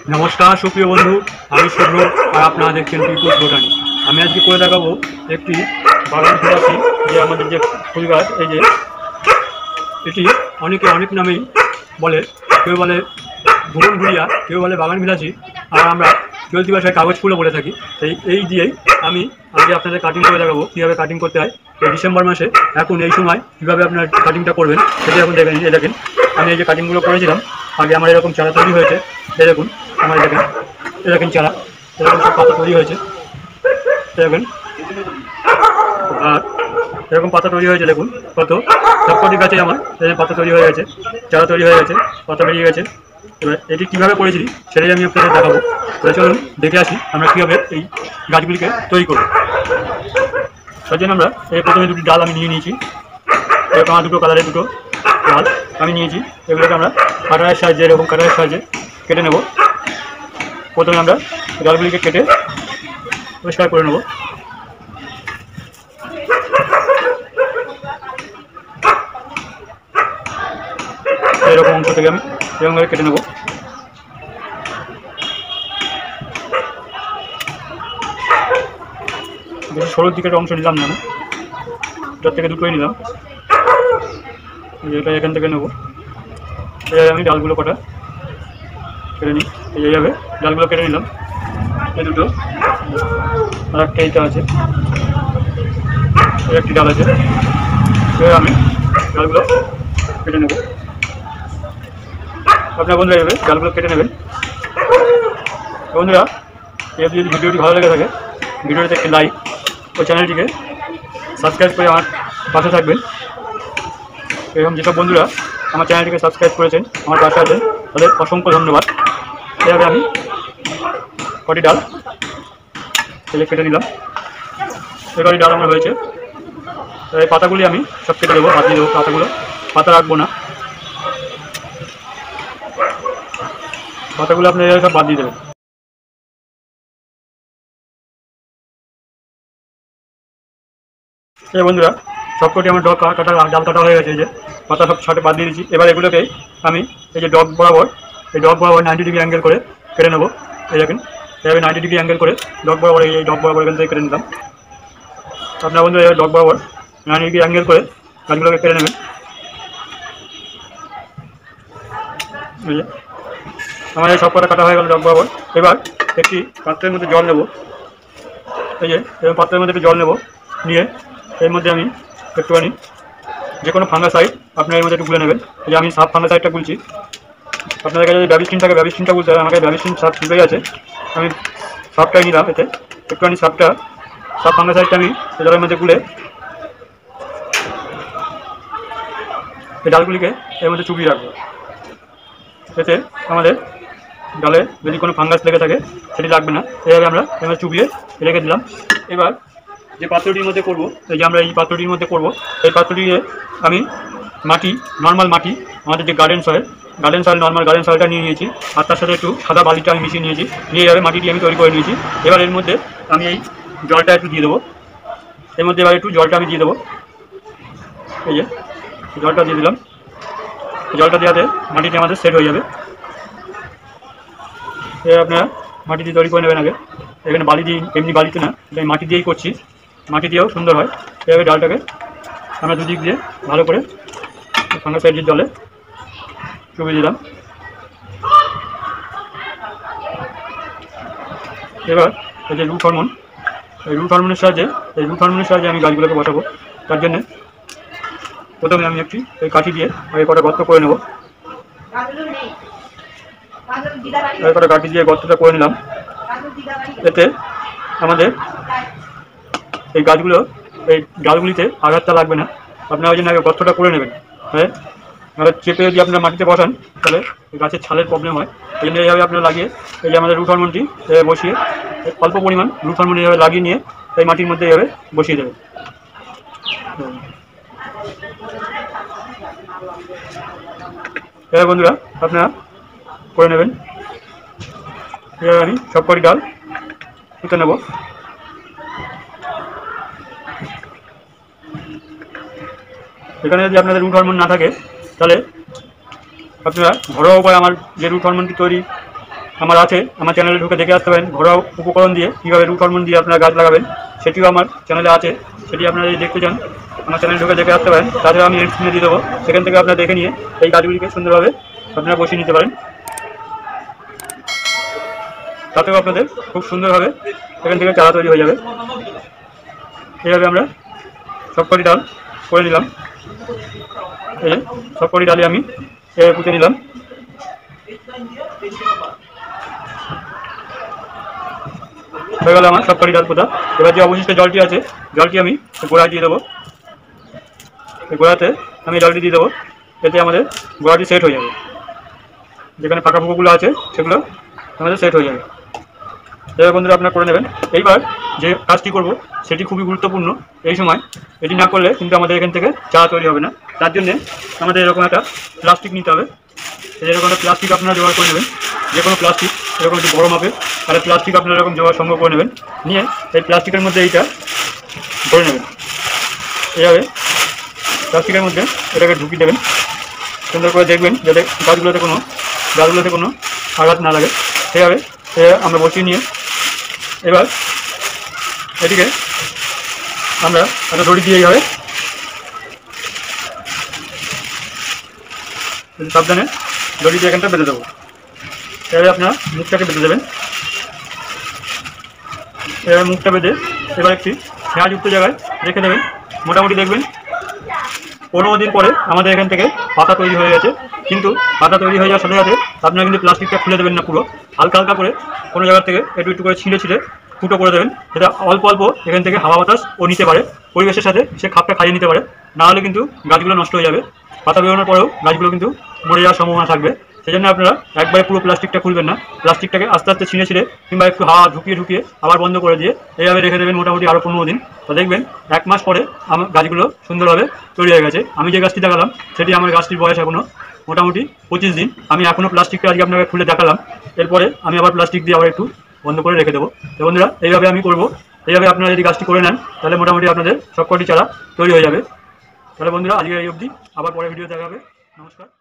নমস্কার সুপ্রিয় বন্ধু, আমি শুভ্র আর আপনারা দেখছেন পিপুলস বোটানি। আমি আজকে করে দেখাবো একটি বাগান বিলাসী, যে আমাদের যে ফুল গাছ, এই যে এটি অনেকে অনেক নামেই বলে। কেউ বলে ভুবন ভুলিয়া, কেউ বলে বাগান বিলাসী, আর আমরা চলতি ভাষায় কাগজ ফুলও বলে থাকি। এই দিয়েই আমি আজকে আপনাদের কাটিং করে দেখাবো কীভাবে কাটিং করতে হয়। এই ডিসেম্বর মাসে এখন এই সময় কীভাবে আপনার কাটিংটা করবেন সেটা এখন দেখেন। আমি এই যে কাটিংগুলো করেছিলাম, আগে আমার এরকম চারা তৈরি হয়েছে। এই দেখুন, আমার দেখেন চারা, এরকম সব পাতা তৈরি হয়েছে। দেখবেন আর এরকম পাতা তৈরি হয়েছে, দেখুন কত সবকটি গাছে আমার পাতা তৈরি হয়ে গেছে, চারা তৈরি হয়ে গেছে, পাতা বেরিয়ে গেছে। এবার এটি কীভাবে করেছি সেটাই আমি আপনাদের দেখাবো। তাহলে চলুন দেখে আসি আমরা কীভাবে এই গাছগুলিকে তৈরি করব। তার জন্য আমরা এই প্রথমে দুটি ডাল আমি নিয়ে নিয়েছি, এরকম আমার দুটো কালারের দুটো ডাল আমি নিয়েছি। এগুলোকে আমরা কাটারের সাহায্যে, এরকম কাটারের সাহায্যে কেটে নেব। প্রথমে আমরা ডালগুলিকে কেটে পরিষ্কার করে নেব। এরকম অংশ থেকে আমি এরকমভাবে কেটে নেব। বেশি সরুর দিকের অংশ নিলাম না, এটার থেকে দুটোই নিলাম। এটা এখান থেকে নেব। এইভাবে আমি ডালগুলো কটা কেটে নিই। এইভাবে ডালগুলো কেটে নিলাম, এই দুটো, আর একটা এইটা আছে, এই একটি ডাল আছে। এবার আমি ডালগুলো কেটে নেব। আপনার বন্ধুরা এইভাবে ডালগুলো কেটে নেবেন। বন্ধুরা, যদি ভিডিওটি ভালো লেগে থাকে, ভিডিওটিতে একটি লাইক ও চ্যানেলটিকে সাবস্ক্রাইব করে আমার পাশে থাকবেন। এবং যেসব বন্ধুরা আমার চ্যানেলটিকে সাবস্ক্রাইব করেছেন, আমার পাশে আছেন, তাদের অসংখ্য ধন্যবাদ। এভাবে আমি কটি ডাল কেটে নিলাম। এই কটি ডাল আমার হয়েছে। এই পাতাগুলি আমি সব কেটে দেবো, বাদ দিয়ে দেবো পাতাগুলো, পাতা রাখবো না। পাতাগুলো আপনি সব বাদ দিয়ে দেবেন। এই বন্ধুরা, সবকটি আমার ডাল কাটা হয়ে গেছে। এই যে পাতা সব ছাটে বাদ দিয়ে দিচ্ছি। এবার এগুলোকে আমি এই যে ডগ বরাবর 90 ডিগ্রি অ্যাঙ্গেল করে কেটে নেবো। এই দেখেন, এভাবে 90 ডিগ্রি অ্যাঙ্গেল করে ডগ বরাবর, এই ডগ বরাবর এখান থেকে কেটে নিলাম। আপনার বন্ধুরা ডগ বরাবর 90 ডিগ্রি অ্যাঙ্গেল করে গাছগুলোকে কেটে নেবেন। এই যে আমার এই সব কটা কাটা হয়ে গেল ডগ বরাবর। এবার একটি পাত্রের মধ্যে জল নেব। এই যে এবং পাত্রের মধ্যে একটু জল নেব, নিয়ে এর মধ্যে আমি একটুখানি যে কোনো ফাঙ্গাসাইড আপনার এর মধ্যে একটু গুলে নেবেন। এই যে আমি সাপ ফাঙ্গাসাইডটা গুলছি। আপনাদের কাছে যদি ব্যাবিস্টিন থাকে ব্যাবিস্টিনটা গুলতে হবে। আমাকে ব্যাবিস্টিন সাপ ছিপে আছে, আমি সাপটাই নিলাম। এতে একটুখানি সাপ ফাঙ্গাসাইডটা আমি জলের মধ্যে গুলে এই ডালগুলিকে এর মধ্যে চুবিয়ে রাখবো। এতে আমাদের ডালে যদি কোনো ফাঙ্গাস লেগে থাকে সেটি লাগবে না। এইভাবে আমরা এর মধ্যে চুবিয়ে রেখে দিলাম। এবার যে পাত্রটির মধ্যে করব, এই যে আমরা এই পাত্রটির মধ্যে করব, এই পাত্রটিকে আমি মাটি, নর্মাল মাটি, আমাদের যে গার্ডেন সয়েল, নর্মাল গার্ডেন সয়েলটা নিয়ে নিয়েছি, আর তার সাথে একটু সাদা বালিটা আমি মিশিয়ে নিয়েছি। নিয়ে এইভাবে মাটিটি আমি তৈরি করে নিয়েছি। এবার এর মধ্যে আমি এই জলটা একটু দিয়ে দেবো। এর মধ্যে এবার একটু জলটা আমি দিয়ে দেবো। এই যে জলটা দিয়ে দিলাম। জলটা দেওয়াতে মাটিটি আমাদের সেট হয়ে যাবে। এবার আপনারা মাটি দিয়ে তৈরি করে নেবেন। আগে এখানে বালি দিয়ে, এমনি বালিতে না, এটা মাটি দিয়েই করছি, মাটি দিয়েও সুন্দর হয়। এভাবে ডালটাকে আমরা দুদিক দিয়ে ভালো করে ফাঙ্গাসাইডের জলে চুবিয়ে দিলাম। এবার এই যে রুট হরমোন, এই রুট হরমোনের সাহায্যে আমি গাছগুলোকে বসাবো। তার জন্যে প্রথমে আমি একটি এই কাঠি দিয়ে আগে কটা গর্ত করে নেব। কটা কাঠি দিয়ে গর্তটা করে নিলাম। এতে আমাদের এই গাছগুলো, এই ডালগুলিতে আঘাতটা লাগবে না। আপনারা ওই জন্য আগে গর্তটা করে নেবেন। হ্যাঁ, এবার চেপে যদি আপনারা মাটিতে বসান তাহলে গাছের ছালের প্রবলেম হয়। এই জন্য এইভাবে আপনারা লাগিয়ে, এই যে আমাদের রুট হরমোনটি বসিয়ে, অল্প পরিমাণ রুট হরমোন এইভাবে লাগিয়ে নিয়ে এই মাটির মধ্যে এইভাবে বসিয়ে দেবেন। এবার বন্ধুরা আপনারা করে নেবেন। এবার আমি সবকটি ডাল পুঁতে নেব। এখানে যদি আপনাদের রুট হরমোন না থাকে তাহলে আপনারা ঘরোয়া উপায় আমার যে রুট হরমোনটি তৈরি আমার আছে, আমার চ্যানেলে ঢুকে দেখে আসতে পারেন। ঘরোয়া উপকরণ দিয়ে কীভাবে রুট হরমোন দিয়ে আপনারা গাছ লাগাবেন, সেটিও আমার চ্যানেলে আছে। সেটি আপনারা যদি দেখতে চান আমার চ্যানেলে ঢুকে দেখে আসতে পারেন। তাছাড়া আমি এড স্ক্রিনে দিয়ে দেবো, সেখান থেকে আপনারা দেখে নিয়ে এই গাছগুলিকে সুন্দরভাবে আপনারা বসিয়ে নিতে পারেন। তাতেও আপনাদের খুব সুন্দরভাবে এখান থেকে চারা তৈরি হয়ে যাবে। এইভাবে আমরা সবকটি ডাল করে নিলাম। এই সবকটি ডালে আমি এভাবে পুঁতে নিলাম। হয়ে গেল আমার সবকটি ডাল পোতা। এবার যে অবশিষ্ট জলটি আছে, জলটি আমি গোড়ায় দিয়ে দেবো। এই গোড়াতে আমি জলটি দিয়ে দেবো, এতে আমাদের গোড়াটি সেট হয়ে যাবে। যেখানে ফাঁকা ফুঁকোগুলো আছে সেগুলো আমাদের সেট হয়ে যাবে। এবার বন্ধুরা আপনারা করে নেবেন। এইবার যে কাজটি করব সেটি খুবই গুরুত্বপূর্ণ। এই সময় এটি না করলে কিন্তু আমাদের এখান থেকে চারা তৈরি হবে না। তার জন্যে আমাদের এরকম একটা প্লাস্টিক নিতে হবে। এরকম একটা প্লাস্টিক আপনারা জোগাড় করে নেবেন, যে কোনো প্লাস্টিক এরকম একটু বড়ো মাপের, তাহলে প্লাস্টিক আপনারা এরকম জোগাড় সংগ্রহ করে নেবেন। নিয়ে এই প্লাস্টিকের মধ্যে এইটা ভরে নেবেন। এইভাবে প্লাস্টিকের মধ্যে এটাকে ঢুকিয়ে দেবেন। সুন্দর করে দেখবেন যাতে গাছগুলোতে কোনো আঘাত না লাগে। সেইভাবে আমরা বসিয়ে নিয়ে এবার এটিকে আমরা একটা দড়ি দিয়ে এইভাবে সাবধানে দড়ি দিয়ে এখানটা বেঁধে দেবো। এবারে আপনার মুখটাকে বেঁধে দেবেন। এবার মুখটা বেঁধে এবার একটি ছায়াযুক্ত জায়গায় রেখে দেবেন। মোটামুটি দেখবেন 15 দিন পরে আমাদের এখান থেকে পাতা তৈরি হয়ে গেছে। কিন্তু পাতা তৈরি হয়ে যাওয়ার সাথে সাথে আপনারা কিন্তু প্লাস্টিকটা খুলে দেবেন না, পুরো হালকা হালকা করে কোনো জায়গা থেকে একটু করে ছিঁড়ে ফুটো করে দেবেন, যেটা অল্প অল্প এখান থেকে হাওয়া বাতাস ও নিতে পারে, পরিবেশের সাথে সে খাপটা খাইয়ে নিতে পারে। না হলে কিন্তু গাছগুলো নষ্ট হয়ে যাবে। পাতা বেরোনোর পরেও গাছগুলো কিন্তু মরে যাওয়ার সম্ভাবনা থাকবে। সেই জন্য আপনারা একবারে পুরো প্লাস্টিকটা খুলবেন না, প্লাস্টিকটাকে আস্তে আস্তে ছিঁড়ে কিংবা একটু হাওয়া ঢুকিয়ে আবার বন্ধ করে দিয়ে এইভাবে রেখে দেবেন মোটামুটি আরও 15 দিন। তো দেখবেন 1 মাস পরে আমার গাছগুলো সুন্দরভাবে তৈরি হয়ে গেছে। আমি যে গাছটি দেখালাম সেটি আমার গাছটির বয়স এখনও মোটামুটি 25 দিন। আমি এখনও প্লাস্টিকটা আজকে আপনাকে খুলে দেখালাম। এরপরে আমি আবার প্লাস্টিক দিয়ে আবার একটু বন্ধ করে রেখে দেবো। তো বন্ধুরা এইভাবে আমি করবো। এইভাবে আপনারা যদি গাছটি করে নেন তাহলে মোটামুটি আপনাদের সবকটি চারা তৈরি হয়ে যাবে। তাহলে বন্ধুরা আজকে এই অবধি, আবার পরে ভিডিও দেখা হবে। নমস্কার।